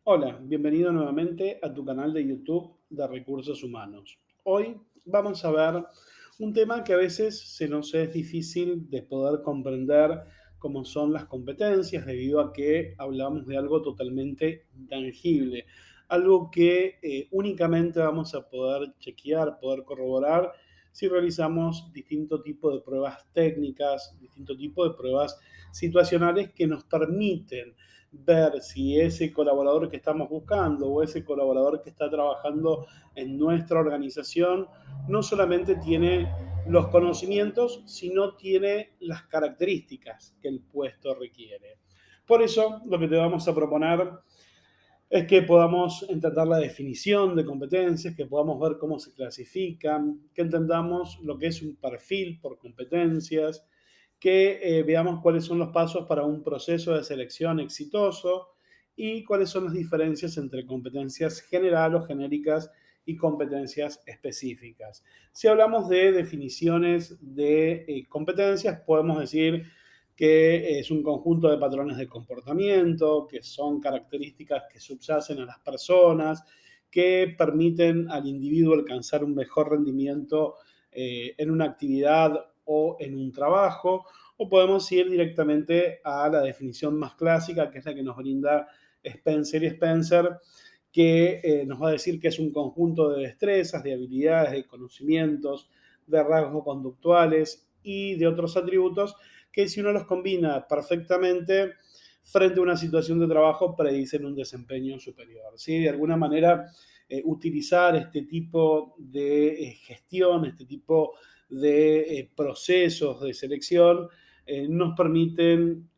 Hola, bienvenido nuevamente a tu canal de YouTube de Recursos Humanos. Hoy vamos a ver un tema que a veces se nos es difícil de poder comprender, como son las competencias, debido a que hablamos de algo totalmente intangible, algo que únicamente vamos a poder chequear, poder corroborar si realizamos distinto tipo de pruebas técnicas, distinto tipo de pruebas situacionales que nos permiten ver si ese colaborador que estamos buscando o ese colaborador que está trabajando en nuestra organización no solamente tiene los conocimientos, sino tiene las características que el puesto requiere. Por eso, lo que te vamos a proponer es que podamos entender la definición de competencias, que podamos ver cómo se clasifican, que entendamos lo que es un perfil por competencias, que veamos cuáles son los pasos para un proceso de selección exitoso y cuáles son las diferencias entre competencias general o genéricas y competencias específicas. Si hablamos de definiciones de competencias, podemos decir que es un conjunto de patrones de comportamiento, que son características que subyacen a las personas, que permiten al individuo alcanzar un mejor rendimiento en una actividad o en un trabajo, o podemos ir directamente a la definición más clásica, que es la que nos brinda Spencer y Spencer, que nos va a decir que es un conjunto de destrezas, de habilidades, de conocimientos, de rasgos conductuales y de otros atributos que si uno los combina perfectamente frente a una situación de trabajo predicen un desempeño superior. ¿Sí? De alguna manera, utilizar este tipo de gestión, este tipo de procesos de selección, nos permiten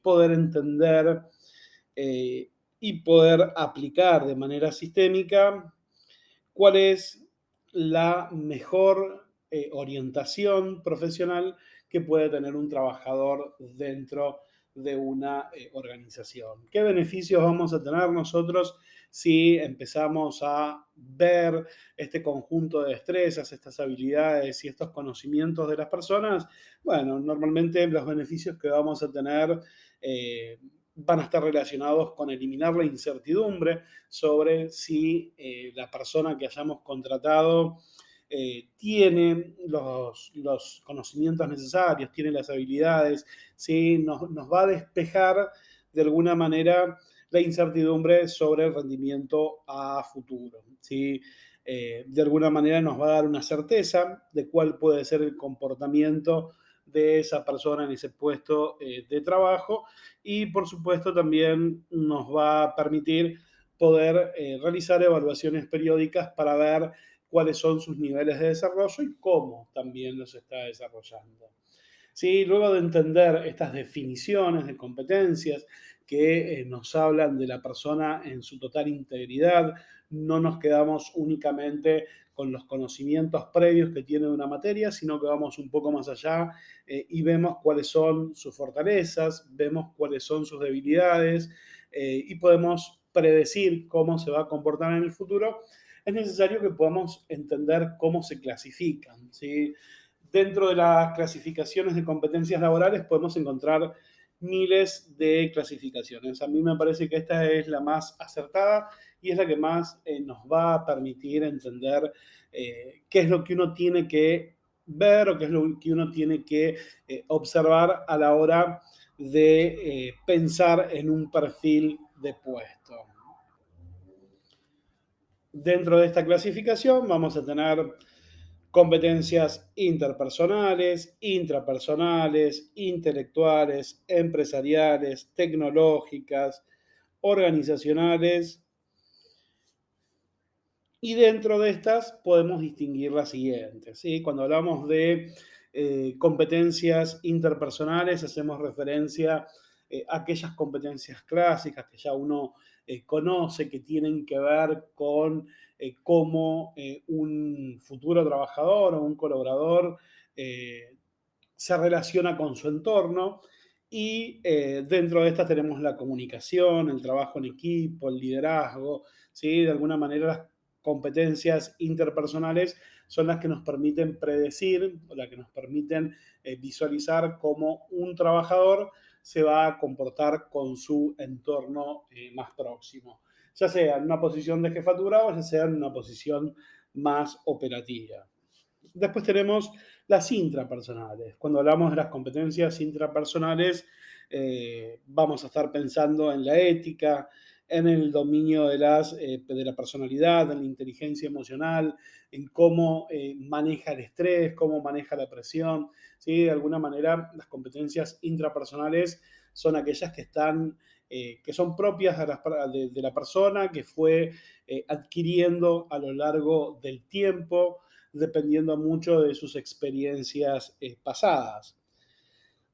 poder entender y poder aplicar de manera sistémica cuál es la mejor orientación profesional que puede tener un trabajador dentro de una organización. ¿Qué beneficios vamos a tener nosotros si empezamos a ver este conjunto de destrezas, estas habilidades y estos conocimientos de las personas? Bueno, normalmente los beneficios que vamos a tener van a estar relacionados con eliminar la incertidumbre sobre si la persona que hayamos contratado tiene los conocimientos necesarios, tiene las habilidades, ¿sí? Nos va a despejar de alguna manera la incertidumbre sobre el rendimiento a futuro, ¿sí? De alguna manera nos va a dar una certeza de cuál puede ser el comportamiento de esa persona en ese puesto de trabajo y por supuesto también nos va a permitir poder realizar evaluaciones periódicas para ver cuáles son sus niveles de desarrollo y cómo también los está desarrollando. ¿Sí? Luego de entender estas definiciones de competencias que nos hablan de la persona en su total integridad, no nos quedamos únicamente con los conocimientos previos que tiene de una materia, sino que vamos un poco más allá y vemos cuáles son sus fortalezas, vemos cuáles son sus debilidades y podemos predecir cómo se va a comportar en el futuro. Es necesario que podamos entender cómo se clasifican, ¿sí? Dentro de las clasificaciones de competencias laborales podemos encontrar miles de clasificaciones. A mí me parece que esta es la más acertada y es la que más nos va a permitir entender qué es lo que uno tiene que ver o qué es lo que uno tiene que observar a la hora de pensar en un perfil de puesto. Dentro de esta clasificación vamos a tener competencias interpersonales, intrapersonales, intelectuales, empresariales, tecnológicas, organizacionales. Y dentro de estas podemos distinguir las siguientes, ¿sí? Cuando hablamos de competencias interpersonales, hacemos referencia a aquellas competencias clásicas que ya uno conoce, que tienen que ver con cómo un futuro trabajador o un colaborador eh, se relaciona con su entorno. Y dentro de estas tenemos la comunicación, el trabajo en equipo, el liderazgo, ¿sí? De alguna manera las competencias interpersonales son las que nos permiten predecir, o las que nos permiten visualizar cómo un trabajador se va a comportar con su entorno más próximo, ya sea en una posición de jefatura o ya sea en una posición más operativa. Después tenemos las intrapersonales. Cuando hablamos de las competencias intrapersonales, vamos a estar pensando en la ética, en el dominio de la personalidad, en la inteligencia emocional, en cómo maneja el estrés, cómo maneja la presión. ¿Sí? De alguna manera, las competencias intrapersonales son aquellas que están, que son propias de la persona, que fue adquiriendo a lo largo del tiempo, dependiendo mucho de sus experiencias pasadas.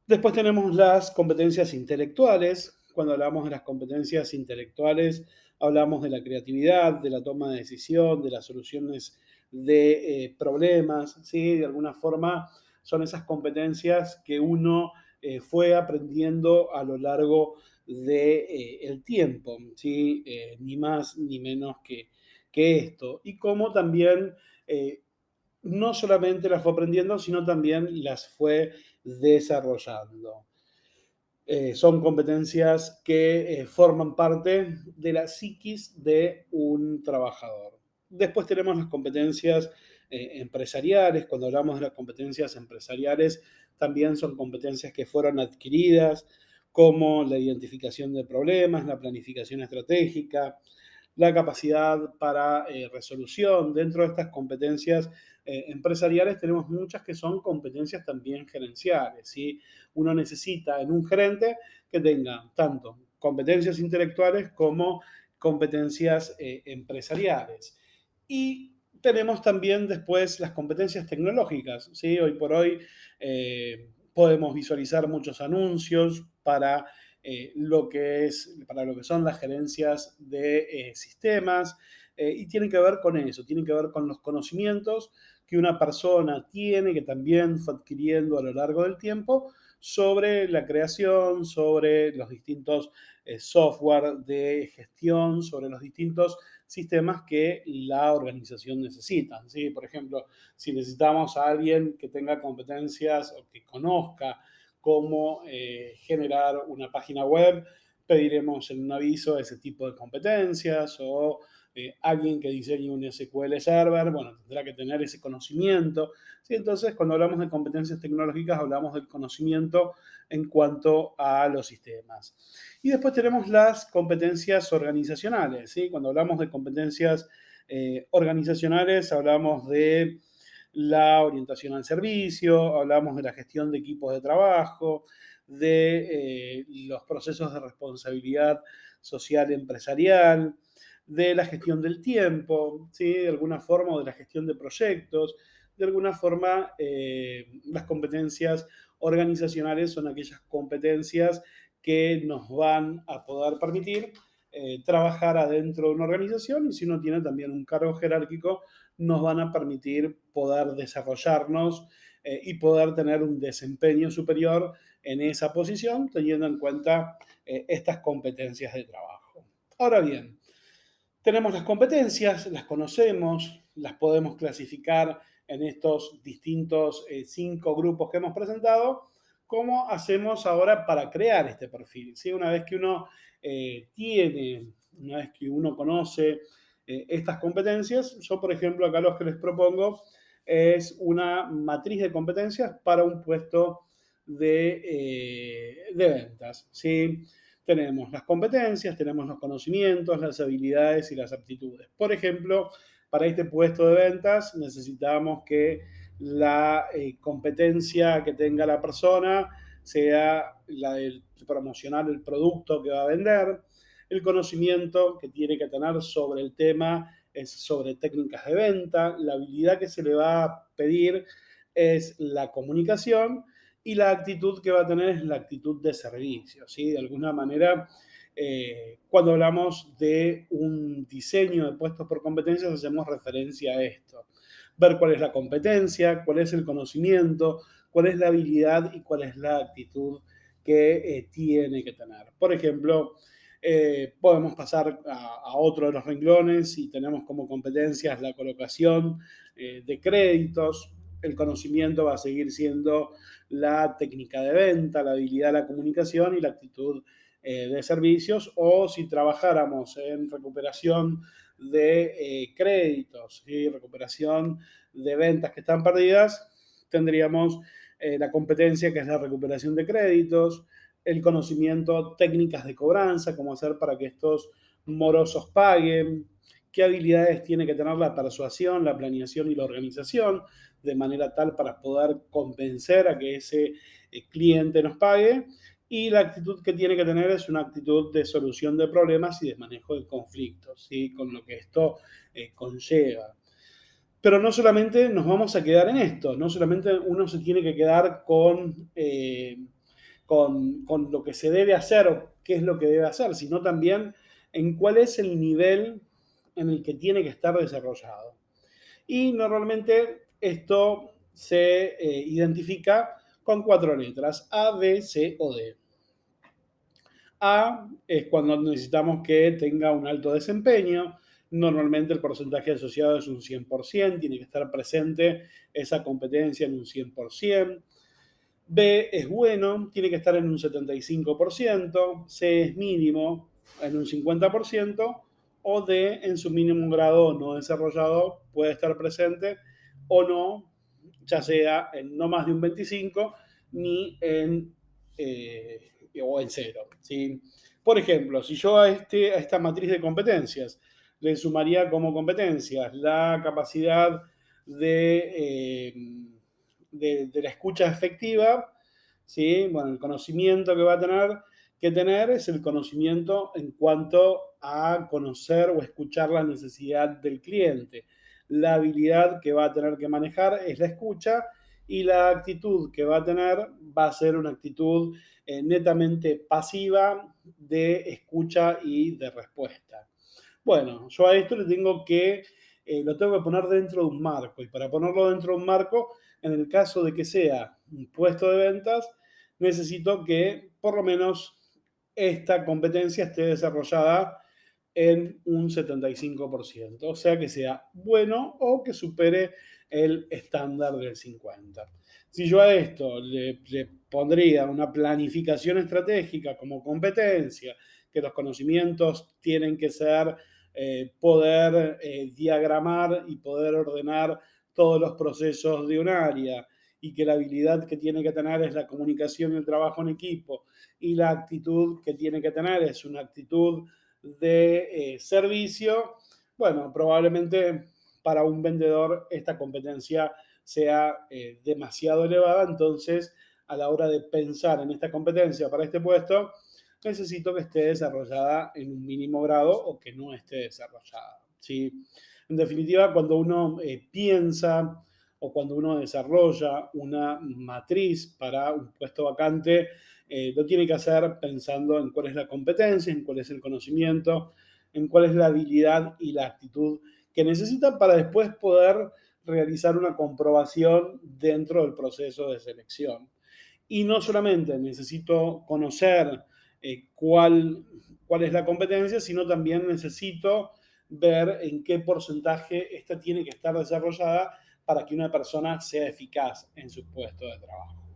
Después tenemos las competencias intelectuales. Cuando hablamos de las competencias intelectuales, hablamos de la creatividad, de la toma de decisión, de las soluciones de problemas, ¿sí? De alguna forma son esas competencias que uno fue aprendiendo a lo largo del tiempo, ¿sí? Ni más ni menos que esto. Y cómo también no solamente las fue aprendiendo, sino también las fue desarrollando. Son competencias que forman parte de la psiquis de un trabajador. Después tenemos las competencias empresariales. Cuando hablamos de las competencias empresariales, también son competencias que fueron adquiridas, como la identificación de problemas, la planificación estratégica, la capacidad para resolución. Dentro de estas competencias empresariales tenemos muchas que son competencias también gerenciales, ¿sí? Uno necesita en un gerente que tenga tanto competencias intelectuales como competencias empresariales. Y tenemos también después las competencias tecnológicas, ¿sí? Hoy por hoy podemos visualizar muchos anuncios para lo que son las gerencias de sistemas, y tiene que ver con eso, tiene que ver con los conocimientos que una persona tiene, que también fue adquiriendo a lo largo del tiempo, sobre la creación, sobre los distintos software de gestión, sobre los distintos sistemas que la organización necesita, ¿sí? Por ejemplo, si necesitamos a alguien que tenga competencias o que conozca cómo generar una página web, pediremos en un aviso ese tipo de competencias, o alguien que diseñe un SQL Server, bueno, tendrá que tener ese conocimiento. ¿Sí? Entonces, cuando hablamos de competencias tecnológicas, hablamos del conocimiento en cuanto a los sistemas. Y después tenemos las competencias organizacionales, ¿sí? Cuando hablamos de competencias organizacionales, hablamos de la orientación al servicio, hablamos de la gestión de equipos de trabajo, de los procesos de responsabilidad social empresarial, de la gestión del tiempo, ¿sí? De alguna forma, o de la gestión de proyectos. De alguna forma, las competencias organizacionales son aquellas competencias que nos van a poder permitir trabajar adentro de una organización, y si uno tiene también un cargo jerárquico, nos van a permitir poder desarrollarnos y poder tener un desempeño superior en esa posición, teniendo en cuenta estas competencias de trabajo. Ahora bien, tenemos las competencias, las conocemos, las podemos clasificar en estos distintos 5 grupos que hemos presentado. ¿Cómo hacemos ahora para crear este perfil? ¿Sí? Una vez que uno conoce estas competencias, yo por ejemplo acá los que les propongo es una matriz de competencias para un puesto de ventas, ¿sí? Tenemos las competencias, tenemos los conocimientos, las habilidades y las aptitudes. Por ejemplo, para este puesto de ventas necesitamos que la competencia que tenga la persona sea la de promocionar el producto que va a vender. El conocimiento que tiene que tener sobre el tema es sobre técnicas de venta. La habilidad que se le va a pedir es la comunicación, y la actitud que va a tener es la actitud de servicio, ¿sí? De alguna manera, cuando hablamos de un diseño de puestos por competencias, hacemos referencia a esto. Ver cuál es la competencia, cuál es el conocimiento, cuál es la habilidad y cuál es la actitud que tiene que tener. Por ejemplo, podemos pasar a otro de los renglones y tenemos como competencias la colocación de créditos. el conocimiento va a seguir siendo la técnica de venta, la habilidad de la comunicación y la actitud de servicios, o si trabajáramos en recuperación de créditos y recuperación de ventas que están perdidas, tendríamos la competencia que es la recuperación de créditos, el conocimiento, técnicas de cobranza, cómo hacer para que estos morosos paguen, qué habilidades tiene que tener la persuasión, la planeación y la organización, de manera tal para poder convencer a que ese cliente nos pague. Y la actitud que tiene que tener es una actitud de solución de problemas y de manejo de conflictos, ¿sí? Con lo que esto conlleva. Pero no solamente nos vamos a quedar en esto, no solamente uno se tiene que quedar con lo que se debe hacer o qué es lo que debe hacer, sino también en cuál es el nivel en el que tiene que estar desarrollado. Y normalmente esto se identifica con 4 letras: A, B, C o D. A es cuando necesitamos que tenga un alto desempeño. Normalmente el porcentaje asociado es un 100%, tiene que estar presente esa competencia en un 100%. B es bueno, tiene que estar en un 75%. C es mínimo, en un 50%. O D, en su mínimo grado no desarrollado, puede estar presente o no, ya sea en no más de un 25 ni en o en cero, ¿sí? Por ejemplo, si yo a esta matriz de competencias le sumaría como competencias la capacidad de, de la escucha efectiva, ¿sí? Bueno, el conocimiento que va a tener que tener es el conocimiento en cuanto a conocer o escuchar la necesidad del cliente. La habilidad que va a tener que manejar es la escucha, y la actitud que va a tener va a ser una actitud netamente pasiva de escucha y de respuesta. Bueno, yo a esto lo tengo que poner dentro de un marco, y para ponerlo dentro de un marco, en el caso de que sea un puesto de ventas, necesito que por lo menos esta competencia esté desarrollada en un 75%, o sea que sea bueno o que supere el estándar del 50%. Si yo a esto le pondría una planificación estratégica como competencia, que los conocimientos tienen que ser poder diagramar y poder ordenar todos los procesos de un área, y que la habilidad que tiene que tener es la comunicación y el trabajo en equipo, y la actitud que tiene que tener es una actitud de servicio, bueno, probablemente para un vendedor esta competencia sea demasiado elevada. Entonces, a la hora de pensar en esta competencia para este puesto, necesito que esté desarrollada en un mínimo grado o que no esté desarrollada, ¿sí? En definitiva, cuando uno piensa o cuando uno desarrolla una matriz para un puesto vacante, lo tiene que hacer pensando en cuál es la competencia, en cuál es el conocimiento, en cuál es la habilidad y la actitud que necesita para después poder realizar una comprobación dentro del proceso de selección. Y no solamente necesito conocer cuál es la competencia, sino también necesito ver en qué porcentaje esta tiene que estar desarrollada para que una persona sea eficaz en su puesto de trabajo,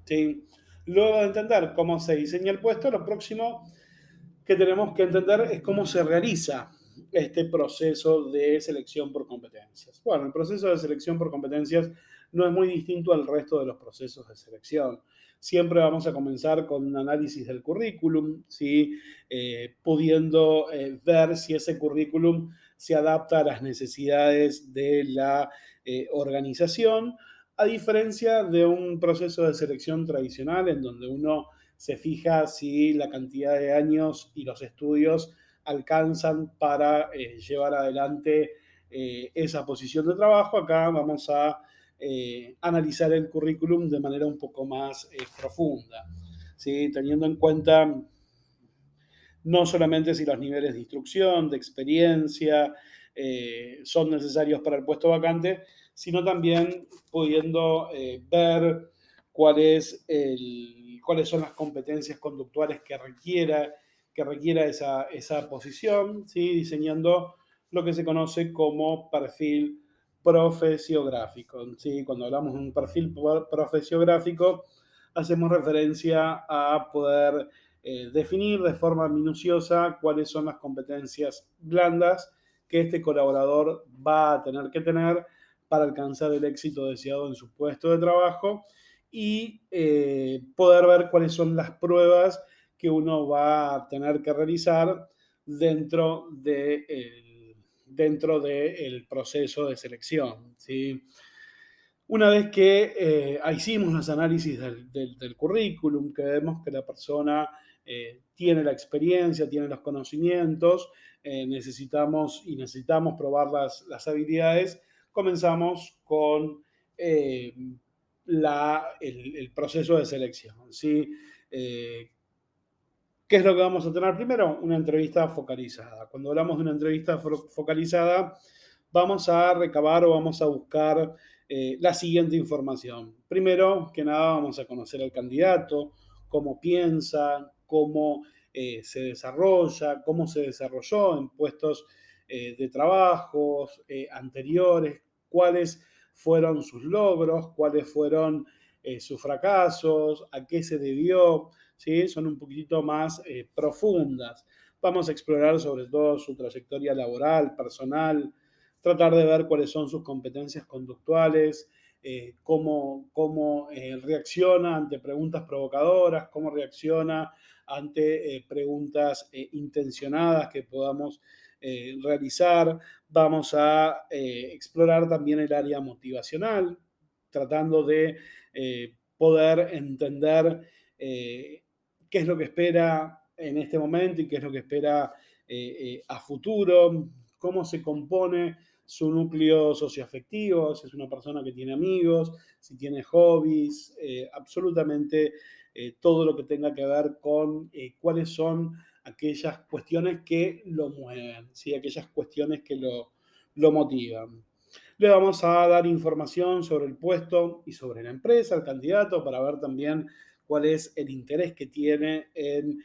¿sí? Luego de entender cómo se diseña el puesto, lo próximo que tenemos que entender es cómo se realiza este proceso de selección por competencias. Bueno, el proceso de selección por competencias no es muy distinto al resto de los procesos de selección. Siempre vamos a comenzar con un análisis del currículum, ¿sí? Pudiendo ver si ese currículum se adapta a las necesidades de la organización, a diferencia de un proceso de selección tradicional en donde uno se fija si la cantidad de años y los estudios alcanzan para llevar adelante esa posición de trabajo. Acá vamos a analizar el currículum de manera un poco más profunda, ¿sí? Teniendo en cuenta no solamente si los niveles de instrucción, de experiencia, son necesarios para el puesto vacante, sino también pudiendo ver cuáles son las competencias conductuales que requiera esa posición, ¿sí? Diseñando lo que se conoce como perfil profesiográfico, ¿sí? Cuando hablamos de un perfil profesiográfico, hacemos referencia a poder definir de forma minuciosa cuáles son las competencias blandas que este colaborador va a tener que tener para alcanzar el éxito deseado en su puesto de trabajo y poder ver cuáles son las pruebas que uno va a tener que realizar dentro dentro del proceso de selección, ¿sí? Una vez que hicimos los análisis del currículum, que vemos que la persona tiene la experiencia, tiene los conocimientos, necesitamos probar las habilidades, comenzamos con eh, el proceso de selección, ¿sí? Eh, ¿Qué es lo que vamos a tener primero? Una entrevista focalizada. Cuando hablamos de una entrevista focalizada, vamos a recabar o vamos a buscar la siguiente información. Primero que nada, vamos a conocer al candidato, cómo piensa, cómo se desarrolla, cómo se desarrolló en puestos de trabajos anteriores, cuáles fueron sus logros, cuáles fueron sus fracasos, a qué se debió, ¿sí? Son un poquitito más profundas. Vamos a explorar sobre todo su trayectoria laboral, personal, tratar de ver cuáles son sus competencias conductuales, cómo reacciona ante preguntas provocadoras, cómo reacciona ante preguntas intencionadas que podamos realizar. Vamos a explorar también el área motivacional, tratando de poder entender qué es lo que espera en este momento y qué es lo que espera a futuro, cómo se compone su núcleo socioafectivo, si es una persona que tiene amigos, si tiene hobbies, absolutamente todo lo que tenga que ver con cuáles son aquellas cuestiones que lo mueven, ¿sí? Aquellas cuestiones que lo motivan. Le vamos a dar información sobre el puesto y sobre la empresa, el candidato, para ver también cuál es el interés que tiene en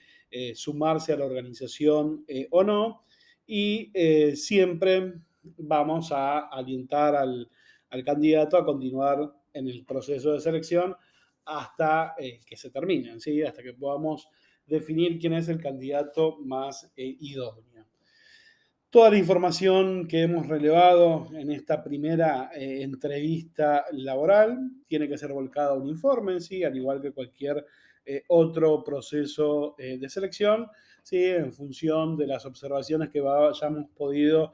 sumarse a la organización o no. Y siempre vamos a alentar al candidato a continuar en el proceso de selección hasta que se termine, ¿sí? Hasta que podamos definir quién es el candidato más idóneo. Toda la información que hemos relevado en esta primera entrevista laboral tiene que ser volcada a un informe, ¿sí? Al igual que cualquier otro proceso de selección, ¿sí? En función de las observaciones que hayamos podido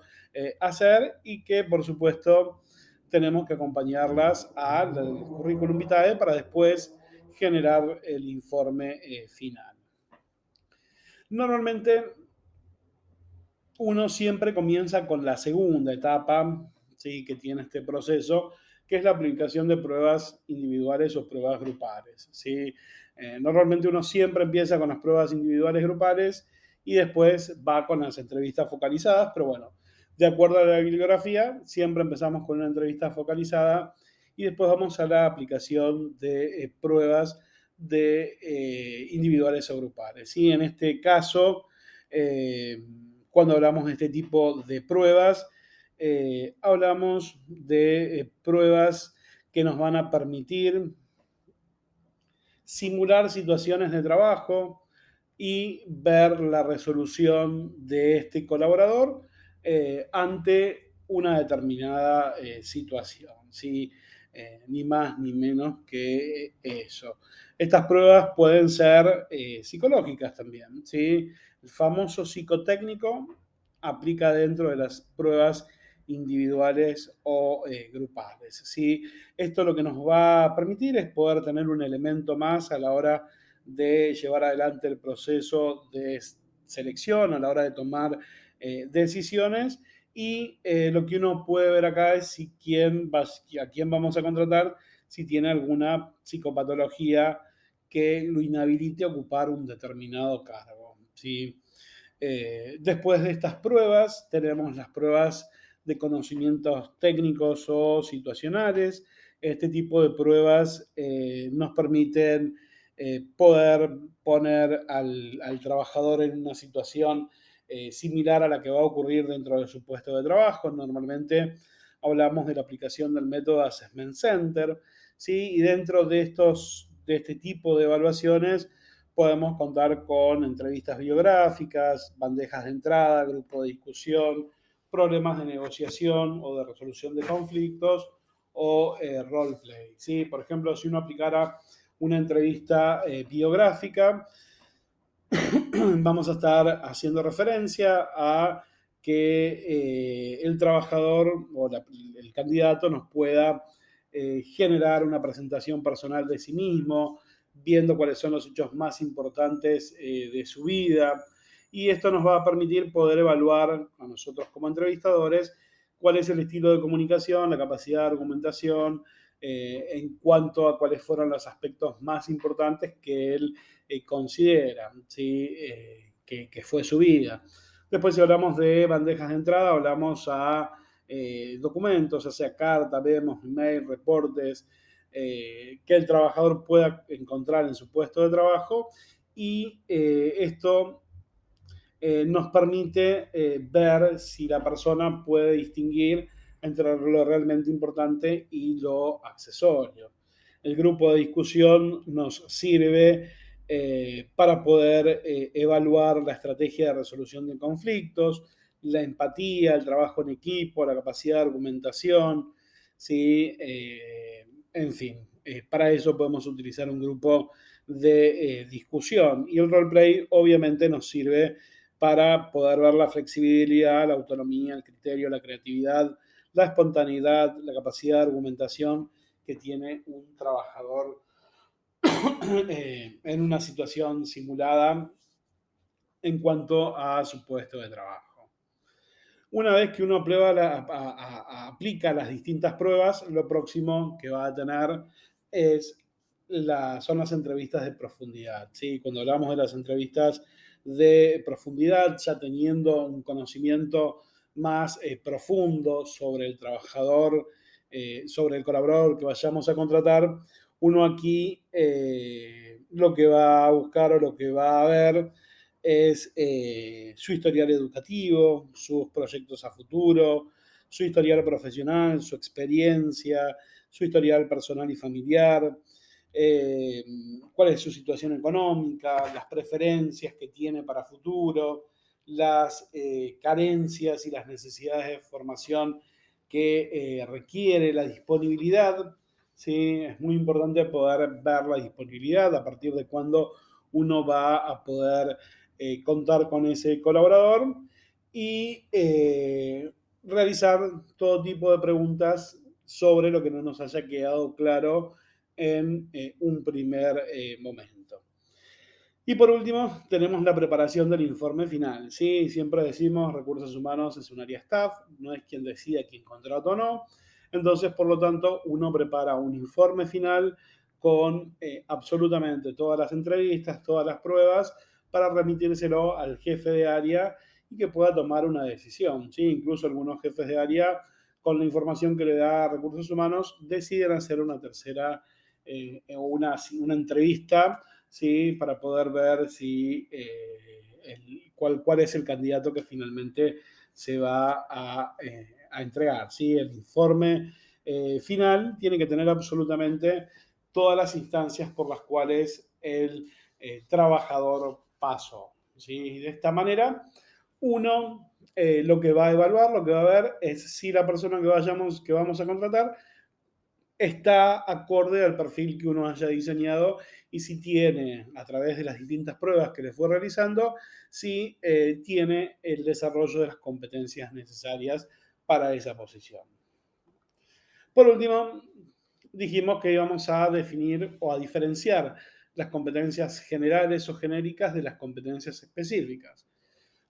hacer y que, por supuesto, tenemos que acompañarlas al currículum vitae para después generar el informe final. Normalmente uno siempre comienza con la segunda etapa, ¿sí? Que tiene este proceso, que es la aplicación de pruebas individuales o pruebas grupales, ¿sí? Normalmente uno siempre empieza con las pruebas individuales grupales y después va con las entrevistas focalizadas, pero bueno, de acuerdo a la bibliografía, siempre empezamos con una entrevista focalizada y después vamos a la aplicación de pruebas de individuales o grupales. ¿Sí? En este caso, cuando hablamos de este tipo de pruebas, hablamos de pruebas que nos van a permitir simular situaciones de trabajo y ver la resolución de este colaborador ante una determinada situación, ¿sí? Ni más ni menos que eso. Estas pruebas pueden ser psicológicas también, ¿sí? El famoso psicotécnico aplica dentro de las pruebas individuales o grupales, ¿sí? Esto lo que nos va a permitir es poder tener un elemento más a la hora de llevar adelante el proceso de selección, a la hora de tomar decisiones. Y lo que uno puede ver acá es a quién vamos a contratar, si tiene alguna psicopatología que lo inhabilite a ocupar un determinado cargo, ¿sí? Después de estas pruebas, tenemos las pruebas de conocimientos técnicos o situacionales. Este tipo de pruebas nos permiten poder poner al trabajador en una situación similar a la que va a ocurrir dentro de su puesto de trabajo. Normalmente hablamos de la aplicación del método Assessment Center, ¿sí? Y dentro de este tipo de evaluaciones podemos contar con entrevistas biográficas, bandejas de entrada, grupo de discusión, problemas de negociación o de resolución de conflictos o roleplay, ¿sí? Por ejemplo, si uno aplicara una entrevista biográfica, vamos a estar haciendo referencia a que el trabajador o el candidato nos pueda generar una presentación personal de sí mismo, viendo cuáles son los hechos más importantes de su vida. Y esto nos va a permitir poder evaluar a nosotros como entrevistadores cuál es el estilo de comunicación, la capacidad de argumentación, en cuanto a cuáles fueron los aspectos más importantes que él considera, ¿sí? Que fue su vida. Después, si hablamos de bandejas de entrada, hablamos a documentos, ya sea carta, vemos, email, reportes, que el trabajador pueda encontrar en su puesto de trabajo y esto nos permite ver si la persona puede distinguir entre lo realmente importante y lo accesorio. El grupo de discusión nos sirve para poder evaluar la estrategia de resolución de conflictos, la empatía, el trabajo en equipo, la capacidad de argumentación, ¿sí? En fin, para eso podemos utilizar un grupo de discusión. Y el roleplay obviamente nos sirve para poder ver la flexibilidad, la autonomía, el criterio, la creatividad, la espontaneidad, la capacidad de argumentación que tiene un trabajador en una situación simulada en cuanto a su puesto de trabajo. Una vez que uno aplica las distintas pruebas, lo próximo que va a tener son las entrevistas de profundidad, ¿sí? Cuando hablamos de las entrevistas de profundidad, ya teniendo un conocimiento más profundo sobre el trabajador, sobre el colaborador que vayamos a contratar, uno aquí lo que va a buscar o lo que va a ver es su historial educativo, sus proyectos a futuro, su historial profesional, su experiencia, su historial personal y familiar, eh, cuál es su situación económica, las preferencias que tiene para futuro, las carencias y las necesidades de formación que requiere, la disponibilidad. ¿Sí? Es muy importante poder ver la disponibilidad a partir de cuándo uno va a poder contar con ese colaborador y realizar todo tipo de preguntas sobre lo que no nos haya quedado claro en un primer momento. Y por último, tenemos la preparación del informe final. ¿Sí? Siempre decimos, recursos humanos es un área staff, no es quien decida quién contrata o no. Entonces, por lo tanto, uno prepara un informe final con absolutamente todas las entrevistas, todas las pruebas, para remitírselo al jefe de área y que pueda tomar una decisión. ¿Sí? Incluso algunos jefes de área, con la información que le da recursos humanos, deciden hacer una tercera o una entrevista, ¿sí? Para poder ver si, cuál es el candidato que finalmente se va a entregar. ¿Sí? El informe final tiene que tener absolutamente todas las instancias por las cuales el trabajador pasó. ¿Sí? De esta manera, uno lo que va a evaluar, lo que va a ver es si la persona que vamos a contratar está acorde al perfil que uno haya diseñado y si tiene, a través de las distintas pruebas que le fue realizando, si tiene el desarrollo de las competencias necesarias para esa posición. Por último, dijimos que íbamos a definir o a diferenciar las competencias generales o genéricas de las competencias específicas.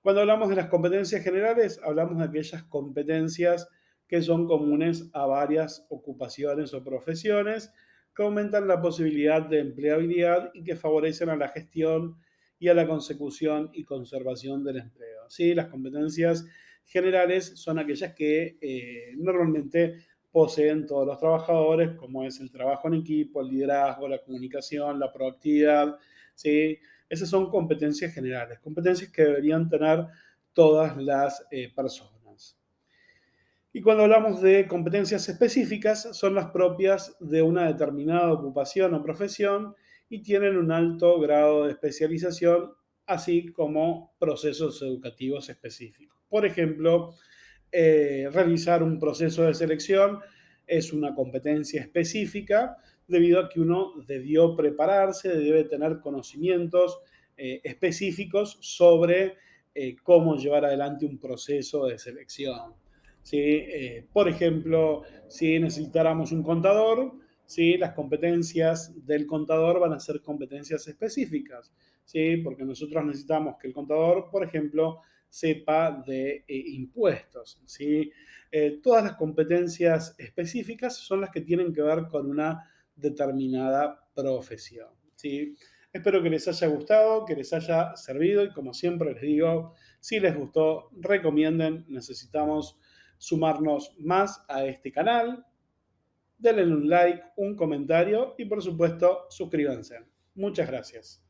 Cuando hablamos de las competencias generales, hablamos de aquellas competencias que son comunes a varias ocupaciones o profesiones, que aumentan la posibilidad de empleabilidad y que favorecen a la gestión y a la consecución y conservación del empleo. ¿Sí? Las competencias generales son aquellas que normalmente poseen todos los trabajadores, como es el trabajo en equipo, el liderazgo, la comunicación, la proactividad, ¿sí? Esas son competencias generales, competencias que deberían tener todas las personas. Y cuando hablamos de competencias específicas, son las propias de una determinada ocupación o profesión y tienen un alto grado de especialización, así como procesos educativos específicos. Por ejemplo, realizar un proceso de selección es una competencia específica debido a que uno debió prepararse, debe tener conocimientos específicos sobre cómo llevar adelante un proceso de selección. ¿Sí? Por ejemplo, si necesitáramos un contador, ¿sí? Las competencias del contador van a ser competencias específicas, ¿sí? Porque nosotros necesitamos que el contador, por ejemplo, sepa de impuestos, ¿sí? Todas las competencias específicas son las que tienen que ver con una determinada profesión, ¿sí? Espero que les haya gustado, que les haya servido y como siempre les digo, si les gustó, recomienden, necesitamos sumarnos más a este canal. Denle un like, un comentario y por supuesto suscríbanse. Muchas gracias.